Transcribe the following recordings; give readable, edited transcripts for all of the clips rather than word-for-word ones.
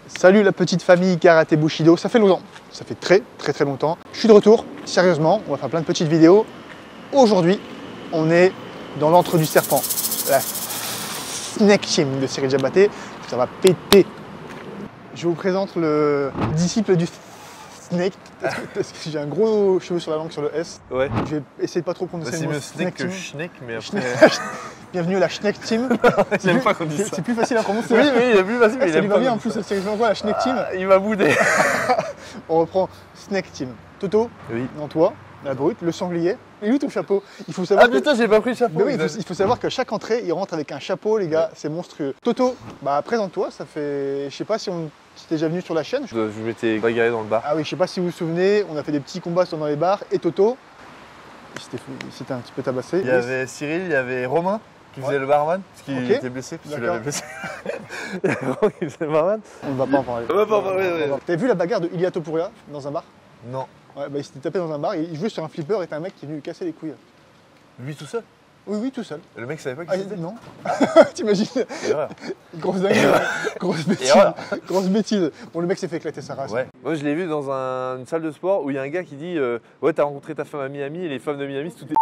Salut la petite famille Karaté Bushido, ça fait longtemps, ça fait très longtemps. Je suis de retour, sérieusement, on va faire plein de petites vidéos. Aujourd'hui, on est dans l'antre du serpent, la Snake Team de Cyril Diabaté, ça va péter. Je vous présente le disciple du Snake, parce que j'ai un gros cheveu sur la langue sur le S. Ouais. Je vais essayer de pas trop prononcer le mot. C'est mieux Snake que Schneck, mais après... Bienvenue à la Snake Team. J'aime pas qu'on dise ça. C'est plus facile à prononcer. Oui, il est plus facile, mais il ça aime lui pas. va bien en plus, Cyril Diabaté, la Snake Team. Il va bouder. On reprend Snake Team. Toto, Oui. non toi, la brute, le sanglier. Et où ton chapeau? Il faut savoir. Ah putain, j'ai pas pris le chapeau. Oui, il faut savoir qu'à chaque entrée, il rentre avec un chapeau, les gars, c'est monstrueux. Toto, bah présente-toi, ça fait. Je sais pas si t'es déjà venu sur la chaîne. Je m'étais bagarré dans le bar. Ah oui, je sais pas si vous vous souvenez, on a fait des petits combats dans les bars et Toto, c'était un petit peu tabassé. Il y avait Cyril, il y avait Romain qui faisait le barman, parce qu'il était blessé, parce que tu l'avais blessé. Il y avait Romain qui faisait le barman. On ne va pas en parler. On va pas en parler, ouais. T'avais vu la bagarre de Ilia Topuria dans un bar? Non. Ouais, bah il s'était tapé dans un bar, il jouait sur un flipper et t'as un mec qui est venu lui casser les couilles. Lui tout seul? Oui, tout seul. Et le mec savait pas qui c'était? Non. T'imagines? Erreur. Grosse dingue, grosse bêtise. Grosse bêtise. Bon, le mec s'est fait éclater sa race. Ouais. Moi, je l'ai vu dans une salle de sport où il y a un gars qui dit ouais, t'as rencontré ta femme à Miami et les femmes de Miami, c'est tout est.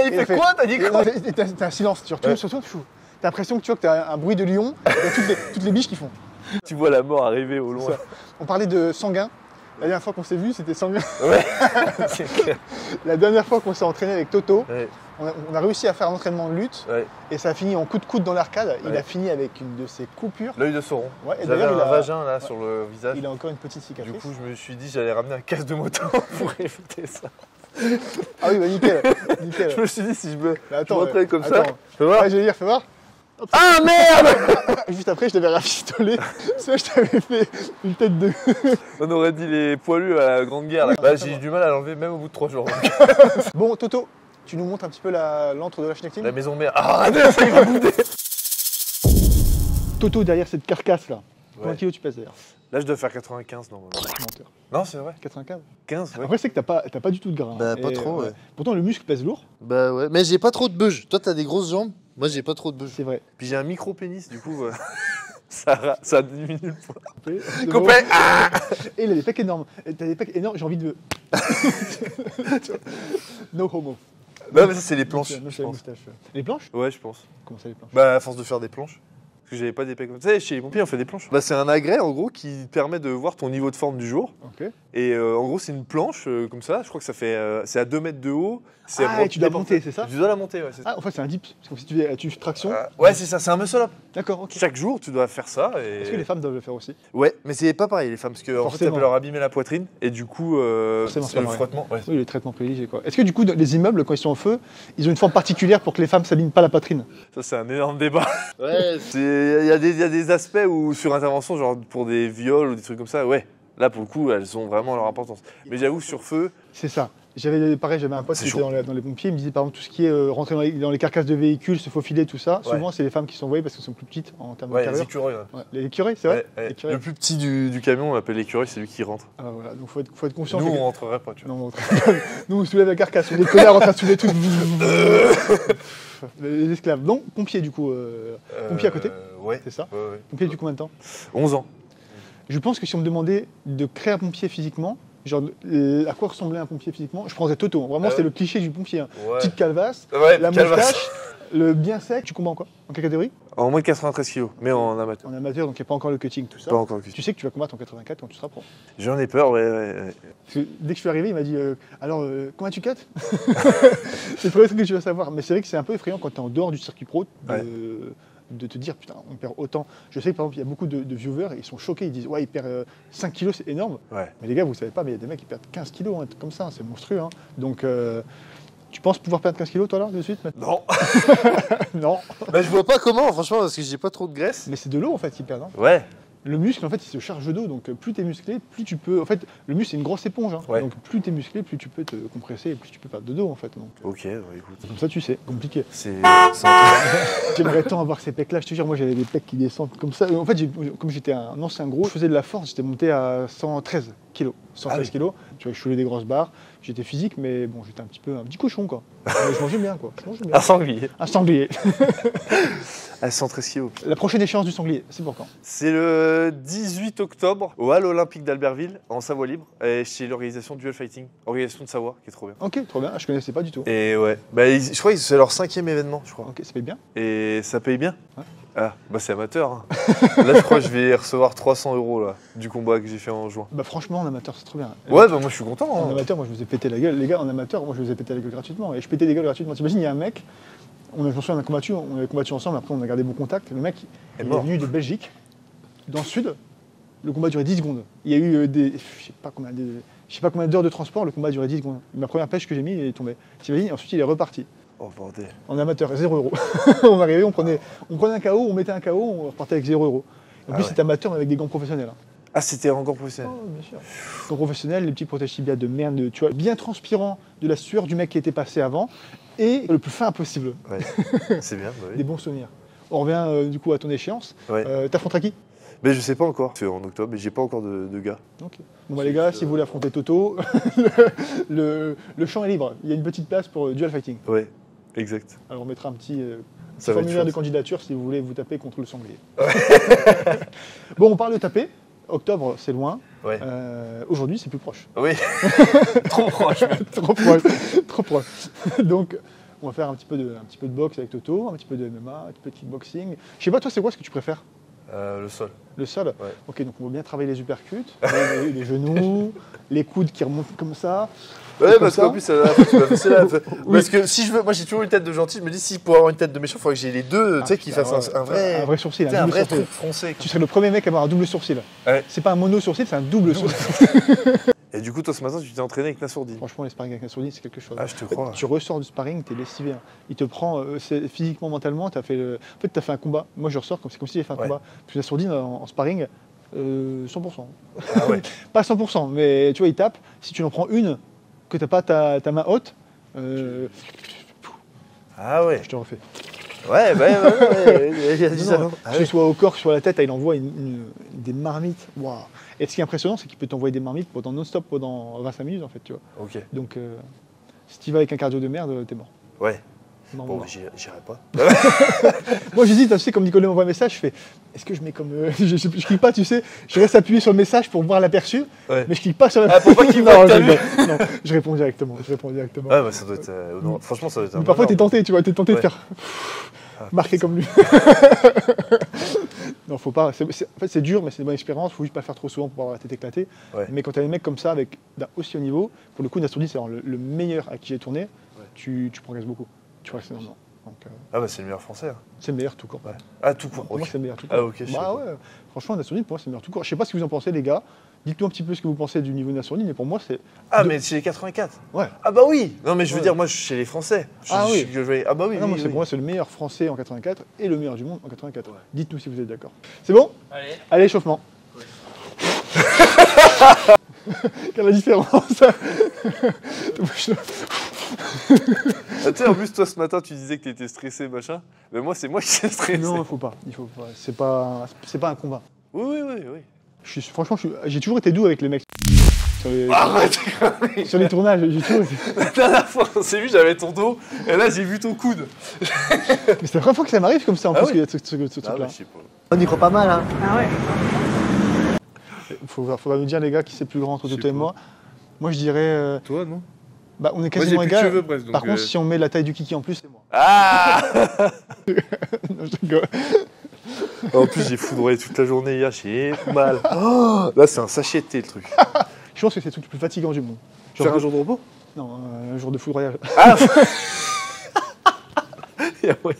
Il fait quoi? T'as dit quoi? T'as un silence, tu retournes sur toi, t'as l'impression que tu vois que t'as un bruit de lion, il y a toutes les biches qui font. Tu vois la mort arriver au loin. On parlait de Sanguin. La dernière fois qu'on s'est vu, c'était Sanguin. Ouais. La dernière fois qu'on s'est entraîné avec Toto, ouais. on a réussi à faire un entraînement de lutte et ça a fini en coup de coude dans l'arcade. Il a fini avec une de ses coupures. L'œil de Sauron. Ouais, et j'avais un il a vagin là sur le visage. Il a encore une petite cicatrice. Du coup, je me suis dit j'allais ramener un casque de moto pour éviter ça. Ah oui, bah nickel. Nickel. Je me suis dit si je me attends, m'entraîne comme ça. Fais voir. Ouais, j'allais dire, fais voir. Hop, ah merde. Juste après, je t'avais rafistolé. Ça, je t'avais fait une tête de. On aurait dit les poilus à la Grande Guerre. Bah, j'ai eu du mal à l'enlever même au bout de 3 jours. Bon, Toto, tu nous montres un petit peu l'antre de la Snake Team? La maison mère. Ah, arrête, ça va bouder. Toto, derrière cette carcasse là. Combien de kilos tu pèses d'ailleurs? Là, je dois faire 95 normalement. Menteur. Non, c'est vrai. 95. 15, ouais. Après, c'est que t'as pas du tout de gras. Bah, pas trop, ouais. Pourtant, le muscle pèse lourd. Bah ouais, mais j'ai pas trop de beuge. Toi, t'as des grosses jambes. Moi, j'ai pas trop de beuge. C'est vrai. Puis j'ai un micro-pénis, du coup, ça diminue le poids. Coupé. Et il a des pecs énormes. T'as des pecs énormes, j'ai envie de. No homo. Non, mais ça, c'est les planches. Je pense. Les planches? Ouais, je pense. Comment ça, les planches? Bah, à force de faire des planches. Parce que j'avais pas des pecs comme ça. Tu sais, chez les pompiers, on fait des planches. Bah, c'est un agrès, en gros, qui permet de voir ton niveau de forme du jour. Ok. Et en gros, c'est une planche comme ça. Je crois que ça fait. C'est à 2 mètres de haut. Ah, et tu dois monter, c'est ça? Tu dois la monter, ouais. Ah, en fait, c'est un dip. C'est comme si tu fais traction. Ouais, c'est ça, c'est un muscle-up. D'accord, ok. Chaque jour, tu dois faire ça. Et... Est-ce que les femmes doivent le faire aussi? Ouais, mais c'est pas pareil, les femmes, parce que en fait, ça peut leur abîmer la poitrine. Et du coup, c'est le frottement. Ouais. Oui, les traitements privilégiés, quoi. Est-ce que du coup, les immeubles, quand ils sont en feu, ils ont une forme particulière pour que les femmes s'abîment pas la poitrine? Ça, c'est un énorme débat. Ouais. Il y a des aspects où, sur intervention, genre pour des viols ou des trucs comme ça, ouais. Là, pour le coup, elles ont vraiment leur importance. Mais j'avoue, sur feu... C'est ça. J'avais un pote qui était dans les pompiers, il me disait par exemple tout ce qui est rentrer dans les carcasses de véhicules, se faufiler, tout ça. Ouais. Souvent, c'est les femmes qui sont envoyées parce qu'elles sont plus petites en termes de carrure. Les écureuils. Ouais. Les écureuils, c'est vrai Le plus petit du camion, on l'appelle l'écureuil, c'est lui qui rentre. Ah bah voilà, donc faut être conscient. Nous, on rentrerait pas, tu vois. Non, nous, on soulève la carcasse, on est connards en train de soulever tout. Les esclaves. Donc, pompier du coup. Pompier à côté. Ouais. C'est ça. Ouais. Pompier depuis combien de temps? 11 ans. Je pense que si on me demandait de créer un pompier physiquement, genre à quoi ressemblait un pompier physiquement, je prendrais Toto. Vraiment, c'est le cliché du pompier. Hein. Ouais. Petite calvasse, la moustache, le bien sec. Tu combats en quoi? En quelle catégorie? En moins de 93 kilos, mais en amateur. En amateur, donc il n'y a pas encore le cutting, tout ça. Pas encore le cutting. Tu sais que tu vas combattre en 84 quand tu seras pro. J'en ai peur, ouais. Parce que dès que je suis arrivé, il m'a dit alors, combien tu cuts? C'est le premier truc que tu vas savoir. Mais c'est vrai que c'est un peu effrayant quand tu es en dehors du circuit pro de te dire putain, on perd autant. Je sais que par exemple, il y a beaucoup de viewers, ils sont choqués, ils disent ouais, il perd 5 kilos, c'est énorme. Ouais. Mais les gars, vous savez pas, mais il y a des mecs qui perdent 15 kilos, un truc comme ça, c'est monstrueux. Hein. Donc, tu penses pouvoir perdre 15 kilos toi là, de suite maintenant? Non. Non. Bah, je vois pas comment, franchement, parce que j'ai pas trop de graisse. Mais c'est de l'eau en fait qu'ils perdent. Hein. Ouais. Le muscle, en fait, il se charge d'eau, donc plus tu es musclé, plus tu peux... En fait, le muscle, c'est une grosse éponge, hein. Ouais. Donc plus tu es musclé, plus tu peux te compresser, et plus tu peux perdre de dos, en fait. Donc, Ok, écoute. comme ça, tu sais, compliqué. C'est. J'aimerais tant avoir ces pecs-là, je te jure, moi j'avais des pecs qui descendent comme ça. En fait, comme j'étais un ancien gros, je faisais de la force, j'étais monté à 113 kilos. 113 kilos, tu vois, je soulevais des grosses barres, j'étais physique, mais bon, j'étais un petit cochon, quoi. Mais je mangeais bien, quoi. Je mangeais bien. Un sanglier. Un sanglier. À 113 kilos. La prochaine échéance du sanglier, c'est pour quand? C'est le 18 octobre au Hall Olympique d'Albertville, en Savoie libre, et chez l'organisation Dual Fighting, organisation de Savoie, qui est trop bien. Ok, trop bien, je connaissais pas du tout. Et ouais, bah, je crois que c'est leur 5e événement, je crois. Ok, ça fait bien. Et ça paye bien. Ouais. Ah, bah c'est amateur. Hein. Là, je crois que je vais recevoir 300 € là, du combat que j'ai fait en juin. Bah franchement, en amateur, c'est trop bien. Ouais, bah moi je suis content. En Hein. amateur, moi je vous ai pété la gueule. Les gars, en amateur, moi je vous ai pété la gueule gratuitement. Et je pétais des gueules gratuitement. T'imagines, il y a un mec, je me souviens, on avait combattu ensemble, après on a gardé bon contact. Le mec, il est mort. venu de Belgique, dans le sud. Le combat durait 10 secondes. Il y a eu je sais pas combien d'heures de transport, le combat durait 10 secondes. Ma première pêche que j'ai mis, il est tombé. T'imagines, ensuite il est reparti. Oh bordel. En amateur, 0 €. On arrivait, on prenait un KO, on mettait un KO, on repartait avec 0 €. En plus, ouais. c'était amateur, mais avec des gants professionnels. Hein. Ah, c'était encore professionnel. Oh, bien sûr. Gants professionnels, les petits protèges tibias de merde, tu vois, bien transpirant de la sueur du mec qui était passé avant, et le plus fin possible. Ouais, c'est bien. Bah oui. Des bons souvenirs. On revient du coup à ton échange. Ouais. T'affronteras qui? Mais je sais pas encore. C'est en octobre, mais j'ai pas encore de gars. Ok. Bon bah les gars, si vous voulez affronter Toto, le champ est libre. Il y a une petite place pour Dual Fighting. Ouais, exact. Alors on mettra un petit Ça va être formulaire de chouette. candidature si vous voulez vous taper contre le sanglier. Bon, on parle de taper. Octobre, c'est loin. Ouais. Aujourd'hui, c'est plus proche. Oui. Trop proche. Trop proche. Trop proche. Donc, on va faire un petit peu de boxe avec Toto, un petit peu de MMA, un petit peu de kickboxing. Je sais pas, toi, c'est quoi ce que tu préfères? Le sol. Le sol? Ouais. Ok, donc on va bien travailler les uppercuts, les genoux, les coudes qui remontent comme ça. Ouais, comme parce ça. qu'en plus, tu m'as fait ça. Parce que si je veux, moi j'ai toujours une tête de gentil, je me dis si pour avoir une tête de méchant, il faudrait que j'ai les deux, tu sais, qui fassent un vrai. Un vrai sourcil, Tu sais, un un double vrai sourcil. truc foncé. Tu serais le premier mec à avoir un double sourcil. Ouais. C'est pas un mono sourcil, c'est un double sourcil. Et du coup, toi ce matin, tu t'es entraîné avec Nassourdi. Franchement, les sparring avec un sourdi, c'est quelque chose. Ah, je te crois. Tu ressors du sparring, t'es lessivé. Hein. Il te prend physiquement, mentalement, t'as fait en fait, t'as fait un combat. Moi, je ressors c'est comme si j'avais fait un Ouais. combat. Parce que la sourdine en sparring, 100%. Ah ouais. Pas 100%, mais tu vois, il tape. Si tu en prends une, que t'as pas ta main haute, Ah ouais. je te refais. Ouais, il a dit ça. Non, Non. Ah que ce ouais. soit au corps, sur la tête, il envoie des marmites. Waouh. Et ce qui est impressionnant, c'est qu'il peut t'envoyer des marmites pendant non-stop pendant 25 minutes, en fait, tu vois. Ok. Donc, si tu vas avec un cardio de merde, t'es mort. Ouais. Non, Bon, non. j'irai pas. Moi j'hésite, tu sais, comme Nicolas m'envoie un message, je fais est-ce que je mets comme. je clique pas, tu sais, je reste appuyé sur le message pour voir l'aperçu, Ouais. mais je clique pas sur la. Ah, pour pas qu'il Non, voit que je t'as vu. rigole. Non, je réponds directement. Ouais, bah ça doit être. Non, franchement, ça doit être un Mais parfois t'es bonheur. tenté, tu vois, t'es tenté de Ouais. faire. Ah, Marquer comme lui. Non, faut pas. En fait, c'est dur, mais c'est une bonne expérience. Faut juste pas le faire trop souvent pour avoir la tête éclatée. Ouais. Mais quand t'as des mecs comme ça, avec d'un aussi haut niveau, pour le coup, Nassourdi, c'est le meilleur à qui j'ai tourné, tu progresses beaucoup. Tu progresses énormément. Donc, Ah, bah c'est le meilleur français. Hein. c'est le meilleur tout court. Ouais. Ah, tout court. Pour moi, Ok. c'est le meilleur tout court. Ah, ok, je sais Bah pas. ouais, franchement, Nassourdi, pour moi, c'est le meilleur tout court. Je sais pas ce que vous en pensez, les gars. Dites-nous un petit peu ce que vous pensez du niveau de Nassourdi, mais pour moi, c'est. Ah, de- mais chez les 84. Ouais. Ah, bah oui. Non, mais je veux Ouais. dire, moi, je suis chez les Français. Ah oui. Ah, bah oui. Ah non, oui, moi, c'est oui. pour moi, c'est le meilleur français en 84 et le meilleur du monde en 84. Dites-nous si vous êtes d'accord. C'est bon? Allez, échauffement. Quelle est la différence? Ah, tu sais, en plus, toi, ce matin, tu disais que t'étais stressé, machin. Mais moi, c'est moi qui suis stressé. Non, il faut pas. C'est pas un combat. Oui. Franchement, j'ai toujours été doux avec les mecs. Arrête. Sur les tournages, j'ai toujours été. La dernière fois, on s'est vu, j'avais ton dos. Et là, j'ai vu ton coude. Mais c'est la première fois que ça m'arrive comme ça en Ah plus ouais. qu'il y a ce Ah, truc-là. bah, je sais pas. On y croit pas mal, hein. Faudra nous dire, les gars, qui c'est plus grand entre Je sais toi et pas. moi. Moi, je dirais. Toi, non? Bah, on est Moi, quasiment j'ai plus de égal. cheveux, presque. Donc, Par contre, si on met la taille du kiki en plus, c'est moi. Ah. Non, je rigole. En plus, j'ai foudroyé toute la journée hier, j'ai mal. Oh, là, c'est un sachet de thé, le truc. Je pense que c'est le truc le plus fatigant du monde. Faire un jour de repos? Non, un jour de foudroyage. Ah. Y a moyen.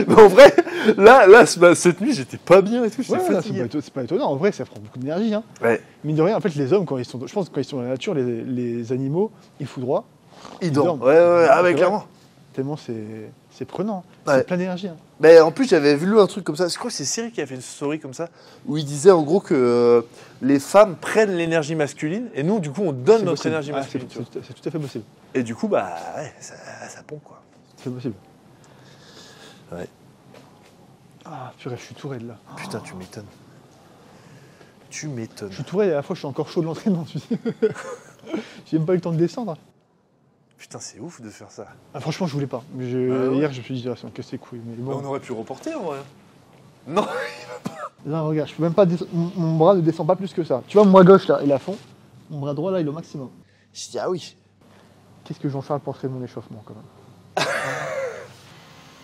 Mais en vrai, là, cette nuit, j'étais pas bien et tout, j'étais Ouais, là, fatigué. c'est pas étonnant. En vrai, ça prend beaucoup d'énergie. Hein. Ouais. Mine de rien, en fait, les hommes, je pense que quand ils sont dans la nature, les animaux, ils foudroient. Ils dorment. dorment. Ouais, ah, C'est mais vrai. clairement. Tellement c'est C'est prenant, Ouais. c'est plein d'énergie. Hein. Mais en plus, j'avais vu un truc comme ça. Je crois que c'est Cyril qui a fait une story comme ça, où il disait en gros que les femmes prennent l'énergie masculine et nous, du coup, on donne C'est notre possible. énergie Ah, masculine. tu vois. c'est tout à fait possible. Et du coup, bah ouais, ça pompe quoi. C'est possible. Ouais. Ah purée, je suis tout raide là. Putain, tu m'étonnes. Tu m'étonnes. Je suis tout raide et à la fois je suis encore chaud de l'entraînement. Tu sais. J'ai même pas eu le temps de descendre. Putain, c'est ouf de faire ça. Ah, franchement, je voulais pas. Mais ouais. hier, je me suis dit, ah, c'est que c'est couilles. Mais Bah, bon. on aurait pu reporter en vrai. Non. Là, regarde, je peux même pas mon bras ne descend pas plus que ça. Tu vois, mon bras gauche là, il est à fond. Mon bras droit là, il est au maximum. Je dis, ah oui. Qu'est-ce que Jean-Charles penserait de mon échauffement quand même.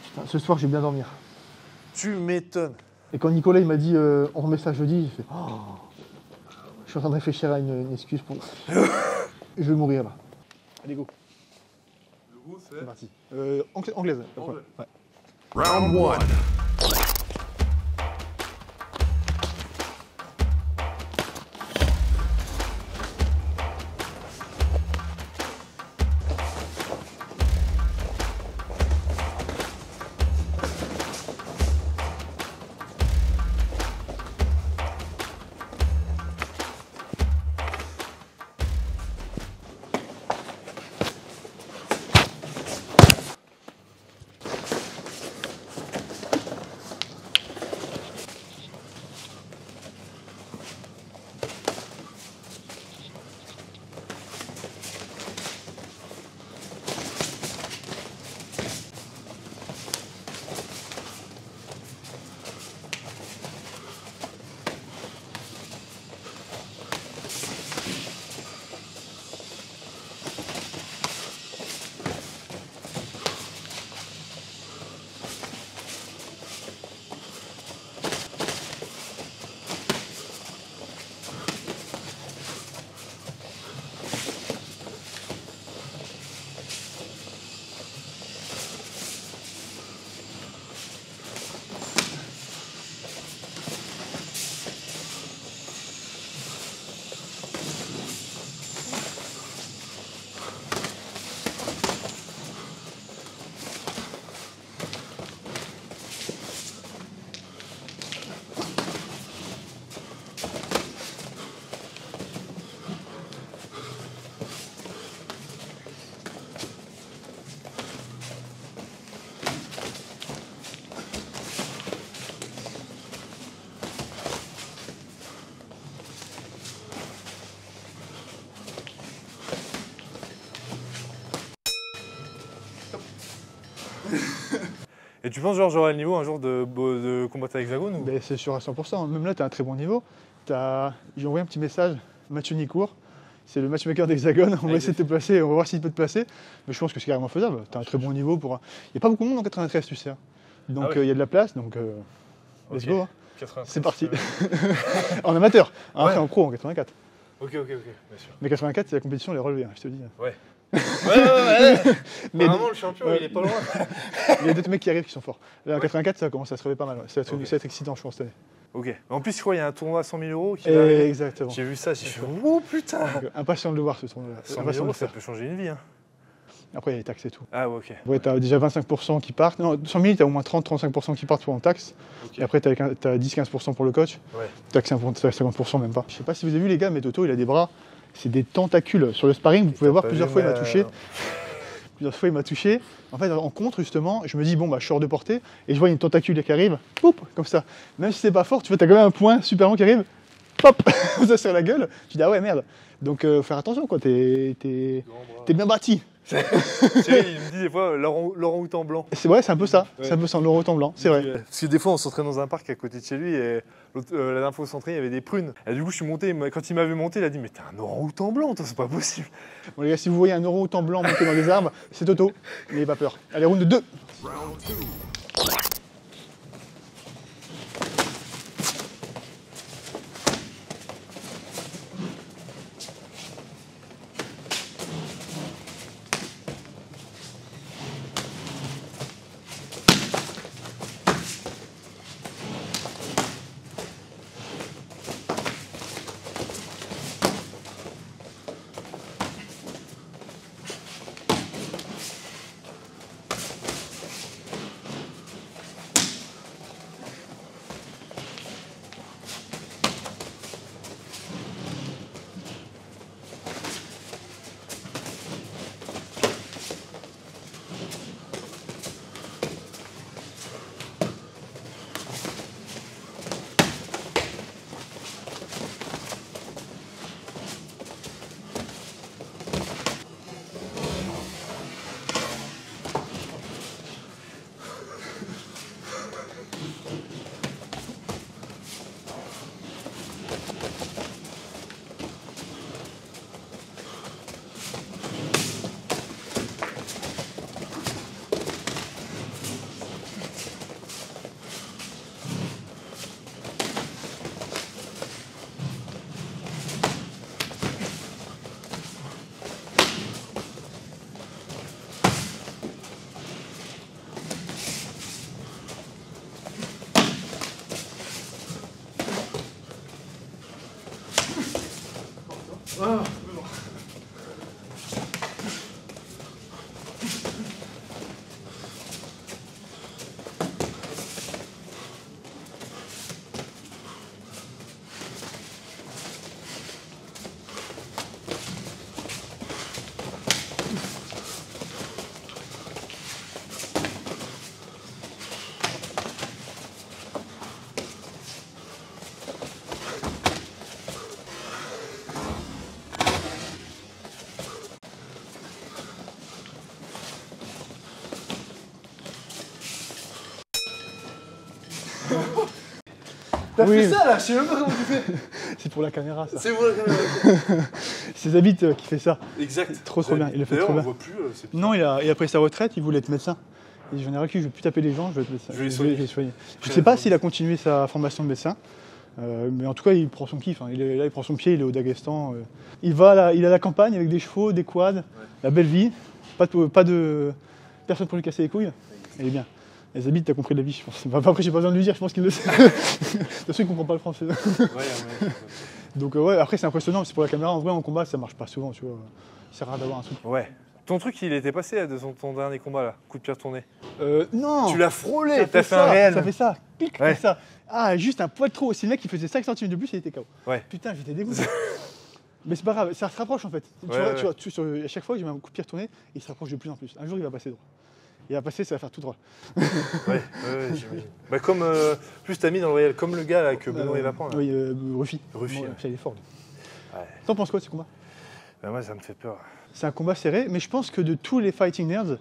Putain, ce soir, j'ai bien dormir. Tu m'étonnes. Et quand Nicolas il m'a dit on remet ça jeudi, j'ai fait oh. Je suis en train de réfléchir à une excuse pour. Je vais mourir là. Allez go. Le gros, C'est parti. Anglaise. Anglaise. Ouais. Round 1. Et tu penses genre j'aurai le niveau un jour de combattre à l'Hexagone ou... Ben, c'est sûr à 100%. Même là, tu as un très bon niveau. J'ai envoyé un petit message, Mathieu Nicourt. C'est le matchmaker d'Hexagone. On va essayer de te placer, on va voir s'il peut te placer. Mais je pense que c'est carrément faisable. Tu as un très bon niveau pour. Il n'y a pas beaucoup de monde en 93, tu sais. Donc il y a de la place, donc let's Ok. go. Hein. 93, C'est parti. En amateur. Après Ouais. en pro en 84. Ok, bien sûr. Mais 84, c'est la compétition, les relevés, hein, je te dis. Ouais. Mais Vraiment, le champion, ouais. il est pas loin. il y a d'autres mecs qui arrivent qui sont forts. Là, en 84, ça commence à se relever pas mal. Ouais. Ça va être excitant, je pense, cette année. Ok. En plus, je crois qu'il y a un tournoi à 100 000 euros qui va arriver. Exactement. J'ai vu ça, j'ai fait oh putain. Donc, impatient de le voir ce tournoi-là. 100 000 Impatient de euros, le ça faire. peut changer une vie. Hein. Après, il y a les taxes et tout. Ah ouais, ok. Ouais, tu as déjà 25% qui partent. Non, 100 000, tu as au moins 30-35% qui partent pour en taxes. Ok. Et après, tu as 10-15% pour le coach. Ouais. Tu as 50% même pas. Je sais pas si vous avez vu, les gars, mais Toto, il a des bras. C'est des tentacules. Sur le sparring, vous pouvez voir plusieurs fois, il m'a touché. Plusieurs fois, il m'a touché. En fait, en contre, justement, je me dis, bon, bah, je sors de portée. Et je vois une tentacule qui arrive. Poup, comme ça. Même si c'est pas fort, tu vois, tu as quand même un point super long qui arrive. Pop, ça sur la gueule. Tu dis, ah ouais, merde. Donc, faut faire attention, quoi. T'es bien bâti. Cyril, il me dit des fois Laurent Houtan blanc. C'est vrai, c'est un peu ça. Ouais. C'est un peu ça, le roton blanc. C'est vrai. Parce que des fois, on s'entraîne dans un parc à côté de chez lui et la dernière fois, on s'entraîne, il y avait des prunes. Et du coup, je suis monté. Quand il m'avait monté, il a dit mais t'es un orang-outan blanc, toi, c'est pas possible. Bon, les gars, si vous voyez un orang-outan blanc monter dans les arbres, c'est Toto. N'ayez pas peur. Allez, round 2. Round 2. T'as Oui. fait ça là, je sais même pas comment tu fais. C'est pour la caméra, ça. C'est moi la caméra. C'est Zabit qui fait ça. Exact. Trop bien, il le fait D'ailleurs, trop on bien. voit plus. C'est Non, il a pris sa retraite, il voulait être médecin. Et j'en ai ras le cul, je ne veux plus taper les gens, je vais être médecin. Je vais les soigner. Je ne sais pas s'il a continué sa formation de médecin, mais en tout cas, il prend son kiff. Hein. Il prend son pied, il est au Daghestan. Il a la campagne avec des chevaux, des quads, la belle vie, pas de personne pour lui casser les couilles. Il est bien. Et Zabit, t'as compris la vie, je pense. Enfin, après, j'ai pas besoin de lui dire, je pense qu'il le sait. De toute façon, il comprend pas le français. Ouais. Donc, ouais, après, c'est impressionnant, c'est pour la caméra. En vrai, en combat, ça marche pas souvent, tu vois. C'est rare d'avoir un truc. Ouais. Ton truc, il était passé là, de ton dernier combat là, coup de pied retourné. Non. Tu l'as frôlé, Ça t'as fait fait un réel. Ça fait ça, clic, Ouais. comme ça. Ah, juste un poil trop. Si le mec il faisait 5 cm de plus, il était KO. Ouais. Putain, j'étais dégoûté. Mais c'est pas grave, ça se rapproche en fait. Ouais. Tu vois, à chaque fois, j'ai un coup de pied retourné, il se rapproche de plus en plus. Un jour, il va passer droit. Il va passer, ça va faire tout droit. Ouais, j'imagine. Bah comme, plus t'as mis dans le réel, comme le gars là que Benoît il va prendre. Là. Oui, Ruffy. Ruffy, Bon, ouais. puis il est fort. lui. Ouais. T'en penses quoi de ce combat? Bah moi ça me fait peur. C'est un combat serré, mais je pense que de tous les Fighting Nerds,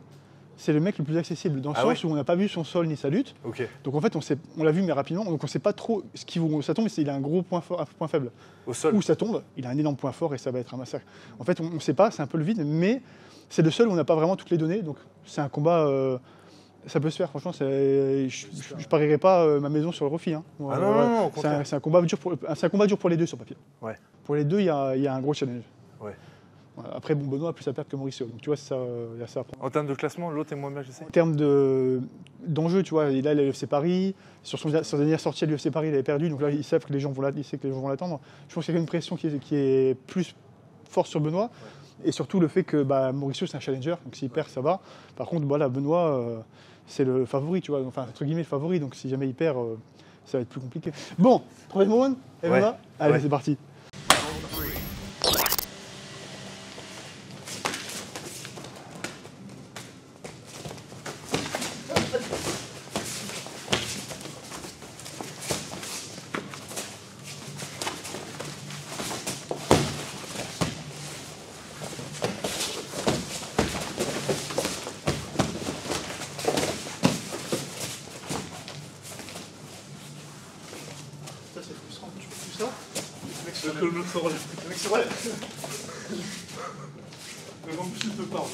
c'est le mec le plus accessible, dans le sens où on n'a pas vu son sol ni sa lutte. Ok. Donc en fait, on l'a vu, mais rapidement, donc on sait pas trop où ça tombe, mais il a un gros point fort, un point faible. Au sol. Où ça tombe, il a un énorme point fort et ça va être un massacre. En fait, on ne sait pas, c'est un peu le vide, mais c'est le seul où on n'a pas vraiment toutes les données, donc c'est un combat, ça peut se faire, franchement, je parierais pas ma maison sur le Ruffy. Hein. Ah non, au contraire. C'est un combat dur pour les deux sur papier. Ouais. Pour les deux, il y a un gros challenge. Ouais. Voilà. Après, bon, Benoît a plus à perdre que Mauricio, donc tu vois, il y a ça à prendre. En termes de classement, l'autre est moins bien, je sais. En termes d'enjeu, tu vois, il a l'UFC Paris, sur son dernière sortie à l'UFC Paris, il avait perdu, donc là, il sait que les gens vont l'attendre. Je pense qu'il y a une pression qui est plus forte sur Benoît, et surtout le fait que Mauricio, c'est un challenger, donc s'il perd, ça va. Par contre, voilà, Benoît, c'est le favori, tu vois, enfin, entre guillemets, le favori, donc si jamais il perd, ça va être plus compliqué. Bon, troisième round, et Ouais. voilà. Allez, Ouais. c'est parti. Ça, c'est frustrant, tu fais tout ça, le mec se relève. Le mec se relève. Mais en plus, il ne peut pas.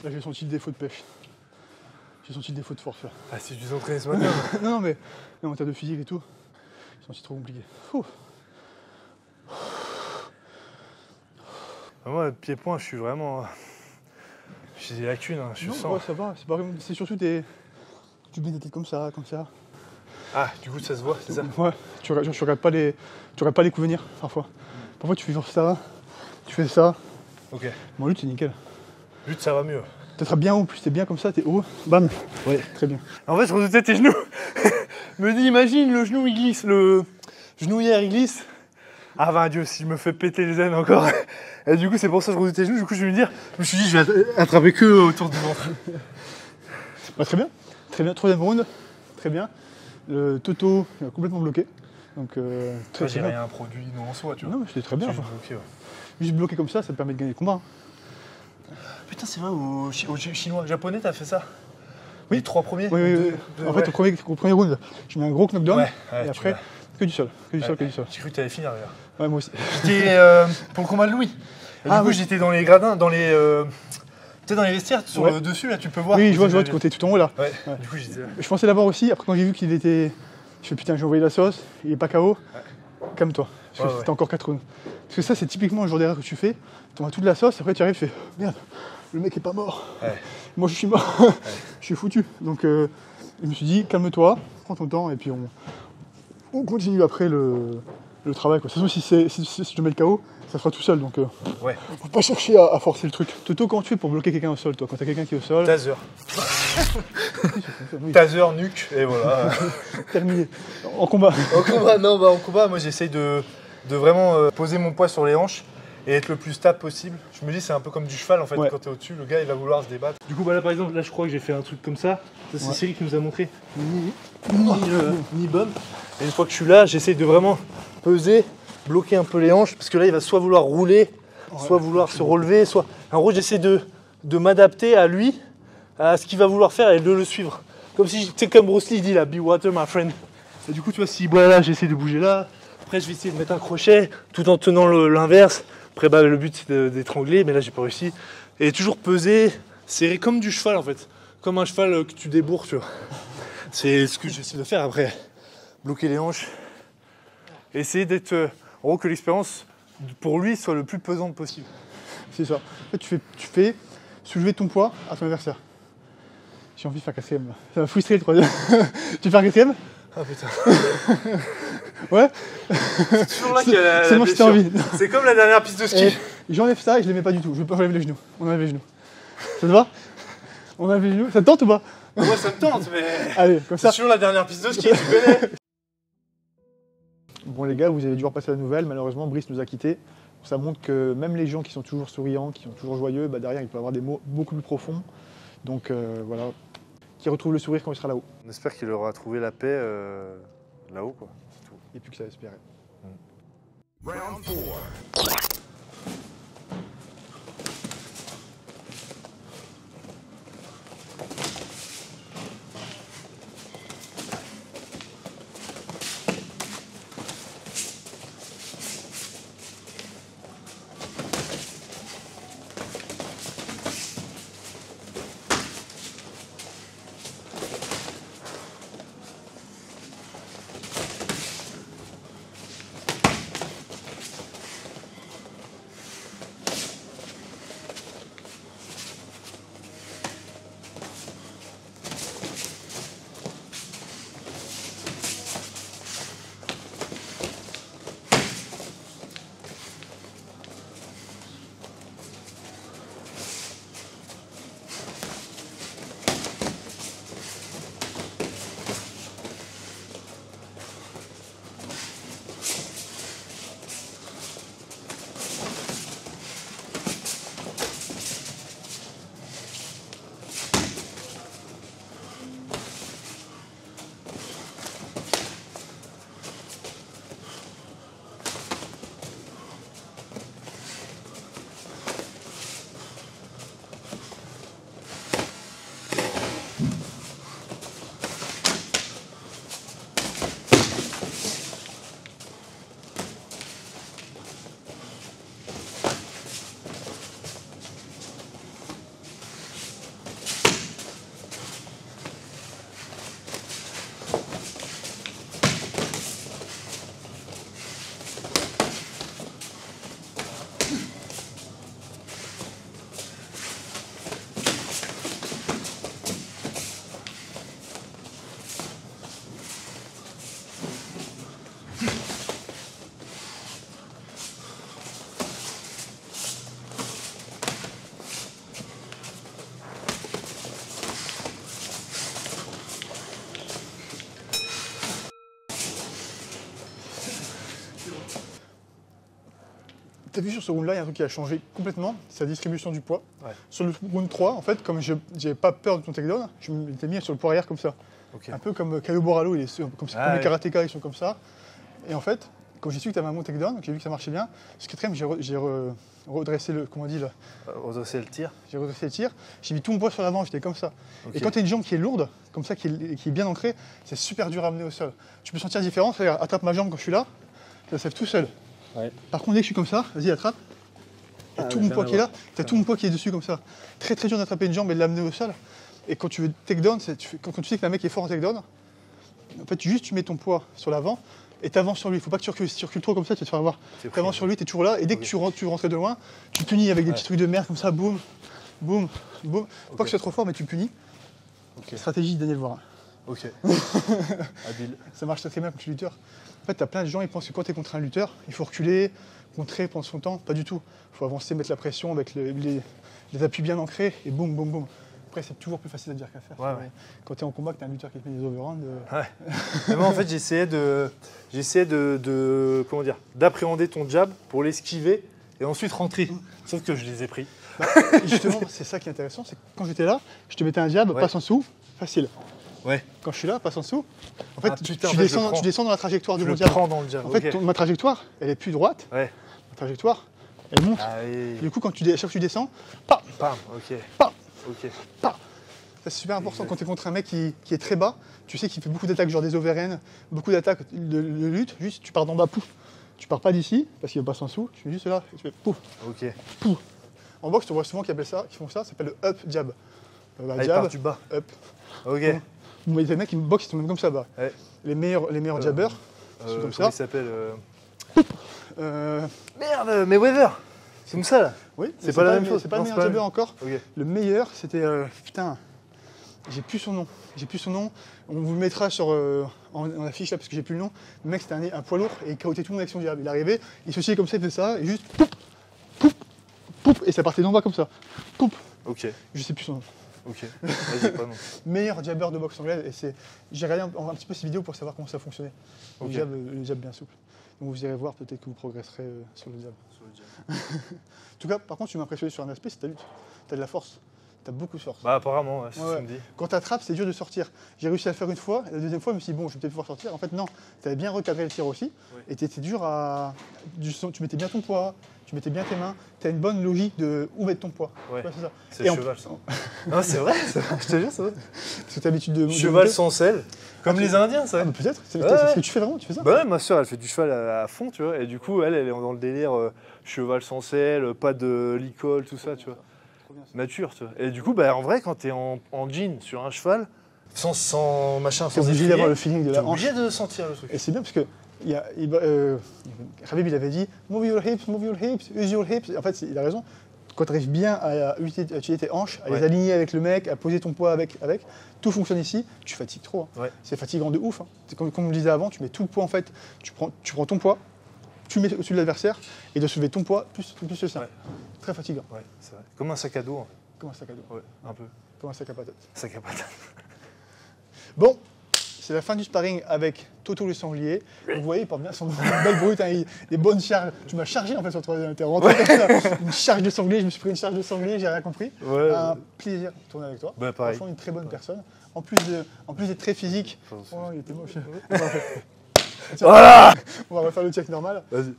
Là, j'ai senti le défaut de pêche. J'ai senti le défaut de force. Là. Ah si tu t'entraînes ce matin. non, mais en termes de physique et tout, j'ai senti trop compliqué. Ouh. Moi, pied-point, je suis vraiment. J'ai des lacunes, hein, je Non, sens. ouais, ça va. C'est surtout tu mets des têtes comme ça, comme ça. Ah, du coup, ça se voit, c'est ça. Ouais, tu regardes pas les coups venir, parfois. Parfois, tu fais genre ça, tu fais ça. Ok. Bon, lutte, c'est nickel. Lutte, ça va mieux. T'es bien haut, plus t'es bien comme ça, t'es haut, bam. Ouais. Très bien. En fait, je redoutais tes genoux. Me dis, imagine, le genou, il glisse, le genouillère, il glisse. Ah ben Dieu, si je me fais péter les ailes encore. Et du coup, c'est pour ça que je redoutais les genoux. Du coup, je me suis dit, je vais attraper que autour du ventre. Bah, très bien, troisième round, très bien. Le Toto il a complètement bloqué. Donc, très J'ai bien. rien produit non en soi, tu vois. Non, mais c'était très bien. J'ai Enfin. bloqué, ouais. Juste bloqué comme ça te permet de gagner le combat. Hein. Putain, c'est vrai, au chinois, japonais, t'as fait ça? Oui, les 3 premiers. Oui, oui, oui. En fait, au premier round, je mets un gros knockdown. Ouais, et après, que du sol. Que du sol. J'ai cru que t'allais finir, d'ailleurs. Ouais, moi aussi. J'étais pour le combat de Louis. Et du coup, j'étais dans les gradins, dans les. Tu sais, dans les vestiaires, sur le dessus, là, tu peux voir. Oui, je vois, tu comptais tout en haut là. Ouais. Du coup, j'étais là. Je pensais l'avoir aussi, après quand j'ai vu qu'il était. Je fais putain, j'ai envoyé la sauce, il est pas KO. Calme-toi. Parce que c'était encore 4 rounds. Parce que ça, c'est typiquement le genre d'erreur que tu fais. Tu envoies toute la sauce, après tu arrives, tu fais merde, le mec est pas mort. Ouais. Moi, je suis mort. Je suis foutu. Donc, je me suis dit, calme-toi, prends ton temps, et puis on continue après le travail. Quoi. De toute façon, si je mets le KO, ça sera tout seul. Donc, Ouais. faut pas chercher à forcer le truc. Toto, comment tu fais pour bloquer quelqu'un au sol, toi? Quand t'as quelqu'un qui est au sol. Taser. Oui. Taser, nuque, et voilà. Terminé. En combat. En combat, moi j'essaye de vraiment poser mon poids sur les hanches et être le plus stable possible. Je me dis, c'est un peu comme du cheval en fait, quand t'es au-dessus, le gars il va vouloir se débattre. Du coup, bah là par exemple, là je crois que j'ai fait un truc comme ça. Ça, c'est Cyril qui nous a montré. Ni bump. Et une fois que je suis là, j'essaye de vraiment peser, bloquer un peu les hanches, parce que là il va soit vouloir rouler, soit vouloir se relever, soit. En gros, j'essaie de m'adapter à lui, à ce qu'il va vouloir faire et de le suivre. Comme si, tu sais, comme Bruce Lee dit là, be water my friend. Et du coup, tu vois, s'il boit là, j'essaie de bouger là. Après, je vais essayer de mettre un crochet tout en tenant l'inverse. Après, bah, le but c'est d'étrangler, mais là, j'ai pas réussi. Et toujours peser, serrer comme du cheval en fait. Comme un cheval que tu débourres, tu vois. C'est ce que j'essaie de faire après. Bloquer les hanches. Essayer d'être. En gros, que l'expérience pour lui soit le plus pesante possible. C'est ça. En fait, tu fais soulever ton poids à ton adversaire. J'ai envie de faire quatrième. Ça m'a frustré le troisième. Tu veux faire quatrième? Ah putain. Ouais. C'est toujours là qu'il y a la Seulement si t'as envie. C'est comme la dernière piste de ski. J'enlève ça et je les mets pas du tout. Je veux pas enlever les genoux. On enlève les genoux. Ça te va? On enlève les genoux. Ça te tente ou pas? Moi ça me tente, mais. Allez, comme ça. C'est toujours la dernière piste de ski, tu connais. Bon les gars, vous avez dû repasser la nouvelle. Malheureusement, Brice nous a quittés. Ça montre que même les gens qui sont toujours souriants, qui sont toujours joyeux, bah derrière, il peut avoir des mots beaucoup plus profonds. Donc voilà, qui retrouve le sourire quand il sera là-haut. On espère qu'il aura trouvé la paix là-haut, quoi. C'est tout. Et plus que ça à espérer. Round 4. T'as vu sur ce round là, il y a un truc qui a changé complètement, c'est la distribution du poids. Ouais. Sur le round 3, en fait, comme j'avais pas peur de ton takedown, je m'étais mis sur le poids arrière comme ça. Ok. Un peu comme Caio Borrallo, il est comme ça, Ah, comme les ouais. karatékas, ils sont comme ça. Et en fait, quand j'ai su que tu avais un bon takedown, que j'ai vu que ça marchait bien, ce quatrième, j'ai redressé le, comment on dit là, Redresser le tir. j'ai redressé le tir, j'ai mis tout mon poids sur l'avant, j'étais comme ça. Ok. Et quand tu as une jambe qui est lourde, comme ça, qui est bien ancrée, c'est super dur à amener au sol. Tu peux sentir la différence, regarde, attrape ma jambe quand je suis là, ça se lève tout seul. Ouais. Par contre, dès que je suis comme ça, vas-y, attrape. Et tout mon poids qui est là, tu as tout mon poids qui est dessus comme ça. Très très dur d'attraper une jambe et de l'amener au sol. Et quand tu veux takedown, quand tu sais que un mec est fort en takedown, en fait, juste tu mets ton poids sur l'avant et tu avances sur lui. Il ne faut pas que tu recules. Si tu recules trop comme ça, tu vas te faire avoir. C'est Tu avances sur lui, tu es toujours là. Et dès que tu rentrais de loin, tu punis avec des petits trucs de merde comme ça, boum, boum, boum. Faut pas que tu sois trop fort, mais tu punis. Ok. Stratégie de Daniel Voirin. Ok. Habile. Ça marche très très bien quand tu es lutteur. En fait, tu as plein de gens, ils pensent que quand tu es contre un lutteur, il faut reculer, contrer, prendre son temps. Pas du tout. Il faut avancer, mettre la pression avec les appuis bien ancrés et boum, boum, boum. Après, c'est toujours plus facile à dire qu'à faire. Ouais, ouais. Quand tu es en combat, que tu as un lutteur qui te met des overhands. Mais moi, en fait, j'essayais comment dire, d'appréhender ton jab pour l'esquiver et ensuite rentrer. Sauf que je les ai pris. Justement, c'est ça qui est intéressant, c'est que quand j'étais là, je te mettais un jab, Ouais. passe en dessous, facile. Ouais. Quand je suis là, passe en dessous. En fait, Ah, tu putain, en fait, je le prends. descends dans la trajectoire Je de mon le jab. prends dans le jab. En fait, ok. ma trajectoire, elle est plus droite. Ouais. Ma trajectoire, elle monte. Ah oui. Du coup, à chaque fois que tu descends, pam, Pam. Ok. pam. Ok. Ça, c'est super important quand tu es contre un mec qui est très bas. Tu sais qu'il fait beaucoup d'attaques, genre des overhands, beaucoup d'attaques de lutte. Juste, tu pars d'en bas, pouf. Tu pars pas d'ici, parce qu'il passe en dessous. Tu fais juste là, et tu fais pouf, Ok. pouf. En boxe, tu vois souvent qui font ça, ça s'appelle le up jab. Ah, il Jab, part du bas. up. Ok. Vous voyez les mecs qui boxent, ils sont même comme ça bas. Ouais. Les meilleurs jabbers, c'est comme Comment ça. il s'appelle Euh, Merde, Mayweather. C'est comme ça là. oui, C'est pas la même chose. C'est pas le Non, meilleur c'est pas jabber la- encore. Ok. Le meilleur, c'était putain, j'ai plus son nom. On vous le mettra en affiche là parce que j'ai plus le nom. Le mec, c'était un poids lourd et il caotait tout le monde avec son jab. Il arrivait, il se comme ça, il faisait ça et juste poup, poup, poup, et ça partait d'en bas comme ça. Poup. Ok. Je sais plus son nom. Ok. Vas-y, pas non. Meilleur jabber de boxe anglaise et j'ai regardé un petit peu ces vidéos pour savoir comment ça fonctionnait. Ok. Le jab bien souple. Donc vous irez voir, peut-être que vous progresserez sur le jab. En tout cas, par contre, tu m'as impressionné sur un aspect, c'est ta lutte. Tu as de la force. Tu as beaucoup de force. Bah apparemment, ouais, c'est ce Ouais, qu'on me dit. Quand tu attrapes, c'est dur de sortir. J'ai réussi à le faire une fois, et la deuxième fois, je me suis dit, bon, je vais peut-être pouvoir sortir. En fait, non, tu avais bien recadré le tir aussi, Ouais. et tu étais dur à. Tu mettais bien ton poids, tu mettais bien tes mains, tu as une bonne logique de où mettre ton poids. Ouais. Tu vois, c'est ça. C'est Et en- cheval, ça. Non, c'est vrai, je te jure, c'est vrai. Parce que tu as l'habitude de. Cheval monter. sans selle, comme Ah, les Indiens, ça. Ah, mais peut-être, c'est Ouais, c'est ouais. ce que tu fais vraiment, tu fais ça. Bah ouais, ma soeur, elle fait du cheval à fond, tu vois. Et du coup, elle est dans le délire cheval sans selle, pas de licol, tout ça, tu vois. Trop bien, ça. Nature, tu vois. Et du coup, bah en vrai, quand t'es en jean sur un cheval, sans machin, T'es sans obligé étrier, d'avoir le feeling de t'es la hanche. obligé de sentir le truc. Et c'est bien parce que Khabib il avait dit move your hips, use your hips. En fait, il a raison. Quand tu arrives bien à utiliser tes hanches, à Ouais. les aligner avec le mec, à poser ton poids avec, tout fonctionne ici, tu fatigues trop. Hein. Ouais. C'est fatigant de ouf. Hein. C'est comme on le disait avant, tu mets tout le poids en fait, tu prends ton poids, tu le mets au-dessus de l'adversaire et de soulever ton poids plus le sien. Ouais. Très fatigant. Ouais, c'est vrai. Comme un sac à dos, en fait. Comme un sac à dos, Ouais, un peu. comme un sac à patates. Sac à patate. Bon, c'est la fin du sparring avec Toto le sanglier. Vous voyez, il porte bien son belle brute, hein, des bonnes charges. Tu m'as chargé en fait sur le troisième. T'es rentré comme ça. Une charge de sanglier, je me suis pris une charge de sanglier, j'ai rien compris. Ouais. Un plaisir de tourner avec toi. Bah, pareil. Franchement, une très bonne personne. En plus d'être très physique. Enfin, c'est- Oh, il était moche. Voilà. On va refaire le check normal. Vas-y.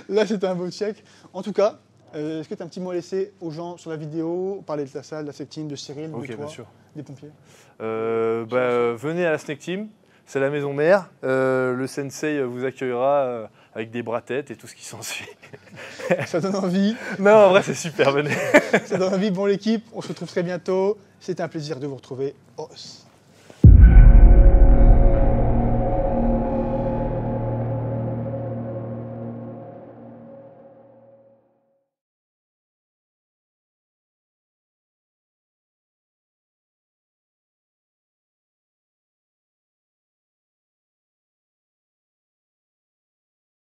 Là, c'était un beau check. En tout cas, est-ce que tu as un petit mot à laisser aux gens sur la vidéo, parler de ta salle, de la Snake Team, de Cyril, Ok, de toi, bien sûr. des pompiers? Venez à la Snake Team, c'est la maison mère. Le sensei vous accueillera avec des bras-têtes et tout ce qui s'ensuit. Ça donne envie. Non, en vrai, c'est super, venez. Ça donne envie. Bon, l'équipe, on se retrouve très bientôt. C'était un plaisir de vous retrouver. Os.